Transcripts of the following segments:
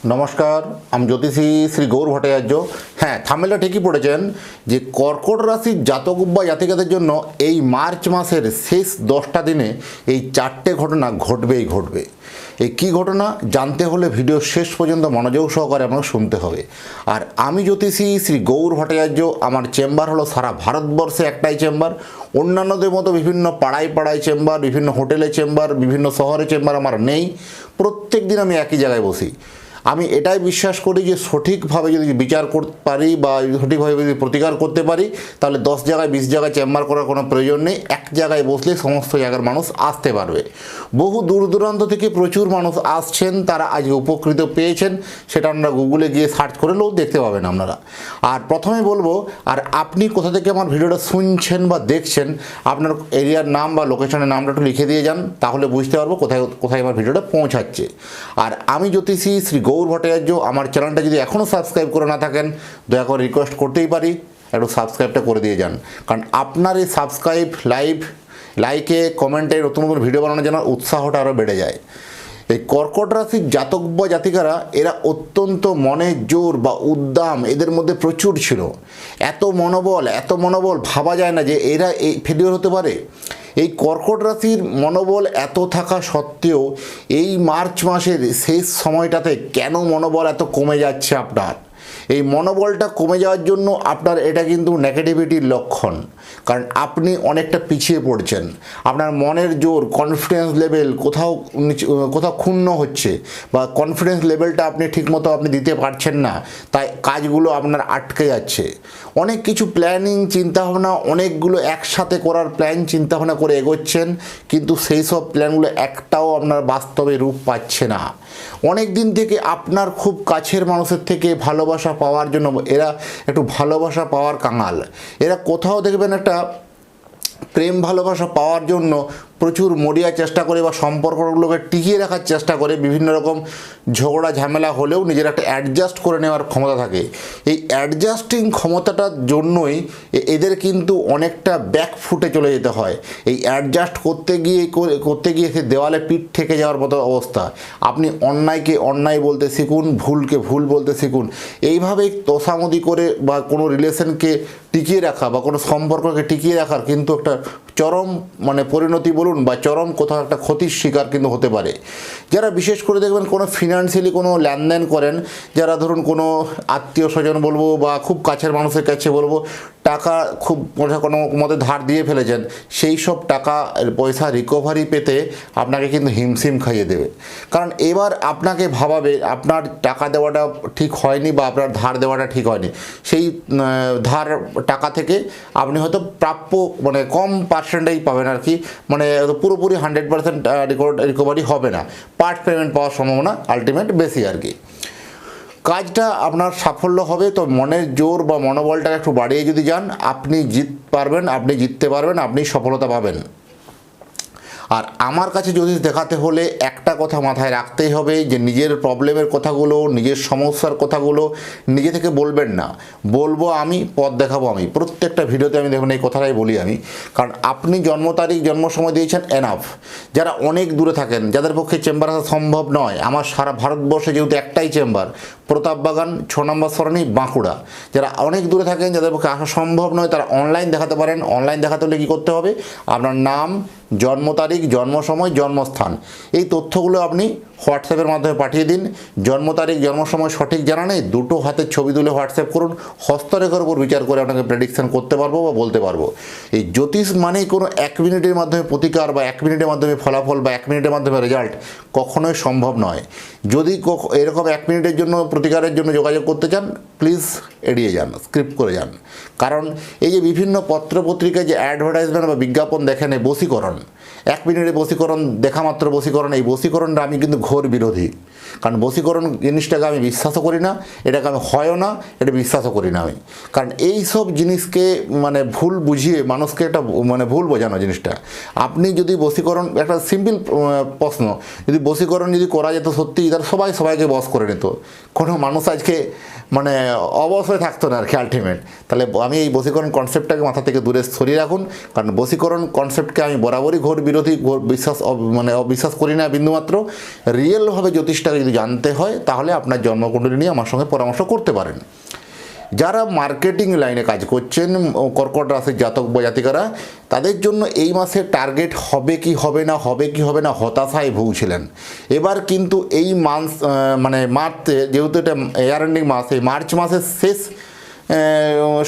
নমস্কার, আমি জ্যোতিষী শ্রী গৌর ভট্টাচার্য। হ্যাঁ, থাম্বনেলটা ঠিকই পড়েছেন যে কর্কট রাশির জাতক বা জাতিকাদের জন্য এই মার্চ মাসের শেষ 10টা দিনে এই 4টে ঘটনা ঘটবেই ঘটবে। এই কী ঘটনা জানতে হলে ভিডিও শেষ পর্যন্ত মনোযোগ সহকারে আপনাকে শুনতে হবে। আর আমি জ্যোতিষী শ্রী গৌর ভট্টাচার্য, আমার চেম্বার হলো সারা ভারতবর্ষে একটাই চেম্বার। অন্যান্যদের মতো বিভিন্ন পাড়ায় পাড়ায় চেম্বার, বিভিন্ন হোটেলে চেম্বার, বিভিন্ন শহরে চেম্বার আমার নেই। প্রত্যেক দিন আমি একই জায়গায় বসি। আমি এটাই বিশ্বাস করি যে সঠিকভাবে যদি বিচার করতে পারি বা সঠিকভাবে যদি প্রতিকার করতে পারি, তাহলে 10 জায়গায় 20 জায়গায় চেম্বার করার কোনো প্রয়োজন নেই। এক জায়গায় বসলে সমস্ত জায়গার মানুষ আসতে পারবে। বহু দূর দূরান্ত থেকে প্রচুর মানুষ আসছেন, তারা আজকে উপকৃত পেয়েছেন। সেটা আপনারা গুগলে গিয়ে সার্চ করলেও দেখতে পাবেন আপনারা। আর প্রথমে বলবো, আর আপনি কোথা থেকে আমার ভিডিওটা শুনছেন বা দেখছেন, আপনার এরিয়ার নাম বা লোকেশনের নামটা একটু লিখে দিয়ে যান, তাহলে বুঝতে পারবো কোথায় কোথায় আমার ভিডিওটা পৌঁছাচ্ছে। আর আমি জ্যোতিষী শ্রী গৌর ভট্টাচার্য, আমার চ্যানেলটা যদি এখনও সাবস্ক্রাইব করে না থাকেন, দয়া করে রিকোয়েস্ট করতেই পারি একটু সাবস্ক্রাইবটা করে দিয়ে যান। কারণ আপনার এই সাবস্ক্রাইব, লাইকে, কমেন্টে নতুন নতুন ভিডিও বানানোর জন্য উৎসাহটা আরও বেড়ে যায়। এই কর্কট রাশির জাতক বা জাতিকারা এরা অত্যন্ত মনের জোর বা উদ্দাম এদের মধ্যে প্রচুর ছিল। এত মনোবল ভাবা যায় না যে এরা এই ফেলিওর হতে পারে। এই কর্কট রাশির মনোবল এত থাকা সত্ত্বেও এই মার্চ মাসের শেষ সময়টাতে কেন মনোবল এত কমে যাচ্ছে আপনার? এই মনোবলটা কমে যাওয়ার জন্য আপনার এটা কিন্তু নেগেটিভিটির লক্ষণ। কারণ আপনি অনেকটা পিছিয়ে পড়ছেন। আপনার মনের জোর, কনফিডেন্স লেভেল কোথাও ক্ষুণ্ণ হচ্ছে, বা কনফিডেন্স লেভেলটা আপনি ঠিকমতো দিতে পারছেন না, তাই কাজগুলো আপনার আটকে যাচ্ছে। অনেক কিছু প্ল্যানিং, চিন্তাভাবনা, অনেকগুলো একসাথে করার প্ল্যান চিন্তাভাবনা করে এগোচ্ছেন, কিন্তু সেই সব প্ল্যানগুলো একটাও আপনার বাস্তবে রূপ পাচ্ছে না। অনেক দিন থেকে আপনার খুব কাছের মানুষের থেকে ভালোবাসা পাওয়ার জন্য এরা একটু ভালোবাসা পাওয়ার কাঙাল। এরা কোথাও দেখবেন একটা প্রেম ভালোবাসা পাওয়ার জন্য প্রচুর মরিয়া চেষ্টা করে বা সম্পর্কগুলোকে টিকিয়ে রাখার চেষ্টা করে। বিভিন্ন রকম ঝগড়া ঝামেলা হলেও নিজের একটা অ্যাডজাস্ট করে নেওয়ার ক্ষমতা থাকে। এই অ্যাডজাস্টিং ক্ষমতাটার জন্যই এদের কিন্তু অনেকটা ব্যাক ফুটে চলে যেতে হয়। এই অ্যাডজাস্ট করতে গিয়ে সে দেওয়ালে পিঠ থেকে যাওয়ার মতো অবস্থা। আপনি অন্যায়কে অন্যায় বলতে শিখুন, ভুলকে ভুল বলতে শিখুন। এইভাবেই তোষামদি করে বা কোনো রিলেশনকে টিকিয়ে রাখা বা কোনো সম্পর্ককে টিকিয়ে রাখার কিন্তু একটা চরম পরিণতি বলুন বা চরম কোথাও একটা ক্ষতির শিকার কিন্তু হতে পারে। যারা বিশেষ করে দেখবেন কোনো ফিনান্সিয়ালি কোনো লেনদেন করেন, যারা ধরুন কোনো আত্মীয় স্বজন বলবো বা খুব কাছের মানুষের কাছে বলবো, টাকা খুব কোনো মতে ধার দিয়ে ফেলেছেন, সেই সব টাকা পয়সা রিকভারি পেতে আপনাকে কিন্তু হিমশিম খাইয়ে দেবে। কারণ এবার আপনাকে ভাবাবে আপনার টাকা দেওয়াটা ঠিক হয়নি বা আপনার ধার দেওয়াটা ঠিক হয়নি। সেই ধার টাকা থেকে আপনি হয়তো প্রাপ্য কম পার্সেন্টেজ পাবেন আর কি, পুরোপুরি 100% রিকভারি হবে না। পার্ট পেমেন্ট পাওয়ার সম্ভাবনা আলটিমেট বেশি আর কি। কাজটা আপনার সাফল্য হবে, তো মনের জোর বা মনোবলটাকে একটু বাড়িয়ে যদি যান, আপনি জিততে পারবেন, আপনি সফলতা পাবেন। আর আমার কাছে জ্যোতিষ দেখাতে হলে একটা কথা মাথায় রাখতেই হবে যে নিজের প্রবলেমের কথাগুলো, নিজের সমস্যার কথাগুলো নিজে থেকে বলবেন না, বলবো আমি, পথ দেখাবো আমি। প্রত্যেকটা ভিডিওতে আমি দেখুন এই কথাটাই বলি আমি। কারণ আপনি জন্ম তারিখ, জন্ম সময় দিয়েছেন এনাফ। যারা অনেক দূরে থাকেন, যাদের পক্ষে চেম্বার আসা সম্ভব নয়, আমার সারা ভারতবর্ষে যেহেতু একটাই চেম্বার, প্রতাপবাগান 6 নম্বর সরণি, বাঁকুড়া। যারা অনেক দূরে থাকেন, যাদের পক্ষে আসা সম্ভব নয়, তারা অনলাইন দেখাতে পারেন। অনলাইন দেখাতে হলে কী করতে হবে? আপনার নাম, জন্ম তারিখ, জন্ম সময়, জন্মস্থান, এই তথ্যগুলো আপনি হোয়াটসঅ্যাপের মাধ্যমে পাঠিয়ে দিন। জন্ম তারিখ, জন্ম সময় সঠিক জানা নেই, দুটো হাতের ছবি তুলে হোয়াটসঅ্যাপ করুন। হস্তরেখার উপর বিচার করে আপনাকে প্রেডিকশান করতে পারবো বা বলতে পারবো। এই জ্যোতিষ মানেই কোনো 1 মিনিটের মাধ্যমে প্রতিকার বা 1 মিনিটের মাধ্যমে ফলাফল বা 1 মিনিটের মাধ্যমে রেজাল্ট কখনোই সম্ভব নয়। যদি এরকম 1 মিনিটের জন্য প্রতিকারের জন্য যোগাযোগ করতে চান, প্লিজ এড়িয়ে যান, স্ক্রিপ্ট করে যান। কারণ এই যে বিভিন্ন পত্রপত্রিকায় যে অ্যাডভার্টাইজমেন্ট বা বিজ্ঞাপন দেখেন, এই বশীকরণ, 1 মিনিটে বশীকরণ, দেখা মাত্র বশীকরণ, এই বশীকরণটা আমি কিন্তু ঘোর বিরোধী। কারণ বশীকরণ জিনিসটাকে আমি বিশ্বাসও করি না, এটাকে আমি হয়ও না, এটা বিশ্বাসও করি না আমি। কারণ এই সব জিনিসকে ভুল বুঝিয়ে মানুষকে একটা ভুল বোঝানো জিনিসটা। আপনি যদি বশীকরণ, একটা সিম্পল প্রশ্ন, যদি বশীকরণ যদি করা যেত সত্যি, তাহলে সবাইকে বশ করে নিত, কোনো মানুষ আজকে অবশ হয়ে থাকতো না আর কি আলটিমেট। তাহলে আমি এই বশীকরণ কনসেপ্টটাকে মাথা থেকে দূরে সরিয়ে রাখুন। কারণ বশীকরণ কনসেপ্টকে আমি বরাবরই ঘোর ঘোর বিরোধী, ঘোর বিশ্বাস মানে অবিশ্বাস করি না বিন্দুমাত্র। রিয়েলভাবে জ্যোতিষটাকে যদি জানতে হয় তাহলে আপনার জন্মকুণ্ডলী নিয়ে আমার সঙ্গে পরামর্শ করতে পারেন। যারা মার্কেটিং লাইনে কাজ করছেন, কর্কট রাশির জাতক বা জাতিকারা, তাদের জন্য এই মাসে টার্গেট হবে কি হবে না, হবে কি হবে না হতাশায় ভুগছিলেন। এবার কিন্তু এই মাস মানে মার্চে, যেহেতু এটা এয়ার এন্ডিং মাস, এই মার্চ মাসের শেষ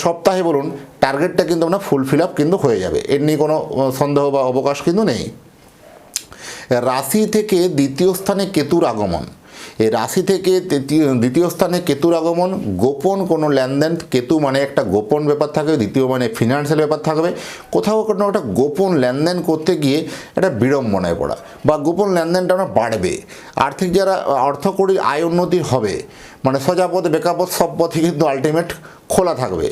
সপ্তাহে বলুন, টার্গেটটা কিন্তু আপনার ফুলফিল আপ কিন্তু হয়ে যাবে, এর নিয়ে কোনো সন্দেহ বা অবকাশ কিন্তু নেই। রাশি থেকে দ্বিতীয় স্থানে কেতুর আগমন, এই রাশি থেকে দ্বিতীয় স্থানে কেতুর আগমন, গোপন কোনো লেনদেন, কেতু মানে একটা গোপন ব্যাপার থাকবে, দ্বিতীয় মানে ফিনান্সিয়াল ব্যাপার থাকবে, কোথাও কোনো একটা গোপন লেনদেন করতে গিয়ে একটা বিড়ম্বনায় পড়া বা গোপন লেনদেনটা আমরা বাড়বে। আর্থিক যারা অর্থকরীর আয় উন্নতি হবে, মানে সোজা পথে বেকাপথ সব পথই কিন্তু আলটিমেট খোলা থাকবে।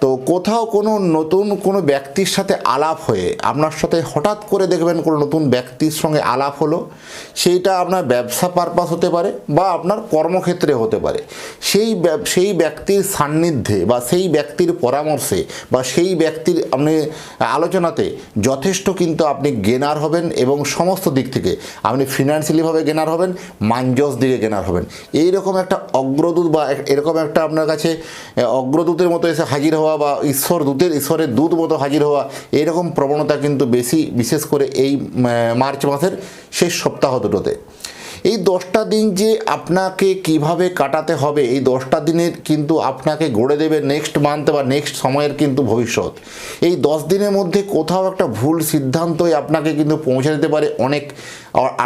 তো কোথাও কোনো নতুন কোনো ব্যক্তির সাথে আলাপ হয়ে, আপনার সাথে হঠাৎ করে দেখবেন কোনো নতুন ব্যক্তির সঙ্গে আলাপ হলো, সেইটা আপনার ব্যবসা পারপাস হতে পারে বা আপনার কর্মক্ষেত্রে হতে পারে। সেই ব্যক্তির সান্নিধ্যে বা সেই ব্যক্তির পরামর্শে বা সেই ব্যক্তির আপনি আলোচনাতে যথেষ্ট কিন্তু আপনি গেনার হবেন, এবং সমস্ত দিক থেকে আপনি ফিনান্সিয়ালিভাবে গেনার হবেন, মানজস দিকে গেনার হবেন। এইরকম একটা অগ্রদূত বা এরকম একটা আপনার কাছে অগ্রদূতের মতো এসে হাজির হওয়া বা ঈশ্বরের দূত মতো হাজির হওয়া, এইরকম প্রবণতা কিন্তু বেশি, বিশেষ করে এই মার্চ মাসের শেষ সপ্তাহ দুটোতে। এই 10টা দিন যে আপনাকে কিভাবে কাটাতে হবে, এই 10টা দিনের কিন্তু আপনাকে গড়ে দেবে নেক্সট মান্থ বা নেক্সট সময়ের কিন্তু ভবিষ্যৎ। এই 10 দিনের মধ্যে কোথাও একটা ভুল সিদ্ধান্তই আপনাকে কিন্তু পৌঁছে দিতে পারে অনেক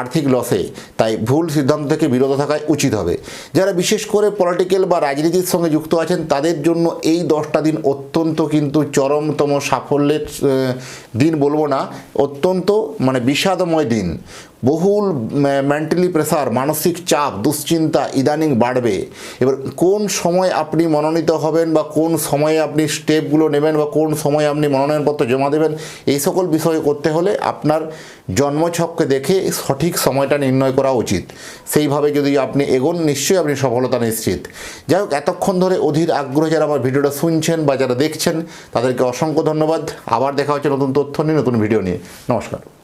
আর্থিক লসে। তাই ভুল সিদ্ধান্ত থেকে বিরত থাকাই উচিত হবে। যারা বিশেষ করে পলিটিক্যাল বা রাজনীতির সঙ্গে যুক্ত আছেন, তাদের জন্য এই 10টা দিন অত্যন্ত কিন্তু চরমতম সাফল্যের দিন বলবো না, অত্যন্ত মানে বিষাদময় দিন। বহুল মেন্টালি প্রেসার, মানসিক চাপ, দুশ্চিন্তা ইদানিং বাড়বে। এবার কোন সময় আপনি মনোনীত হবেন বা কোন সময়ে আপনি স্টেপগুলো নেবেন বা কোন সময়ে আপনি মনোনয়নপত্র জমা দেবেন, এই সকল বিষয় করতে হলে আপনার জন্মছককে দেখে সঠিক সময়টা নির্ণয় করা উচিত। সেইভাবে যদি আপনি এগোন, নিশ্চয়ই আপনি সফলতা নিশ্চিত। যাই হোক, এতক্ষণ ধরে অধীর আগ্রহে যারা আমার ভিডিওটা শুনছেন বা যারা দেখছেন, তাদেরকে অসংখ্য ধন্যবাদ। আবার দেখা হচ্ছে নতুন তথ্য নিয়ে, নতুন ভিডিও নিয়ে। নমস্কার।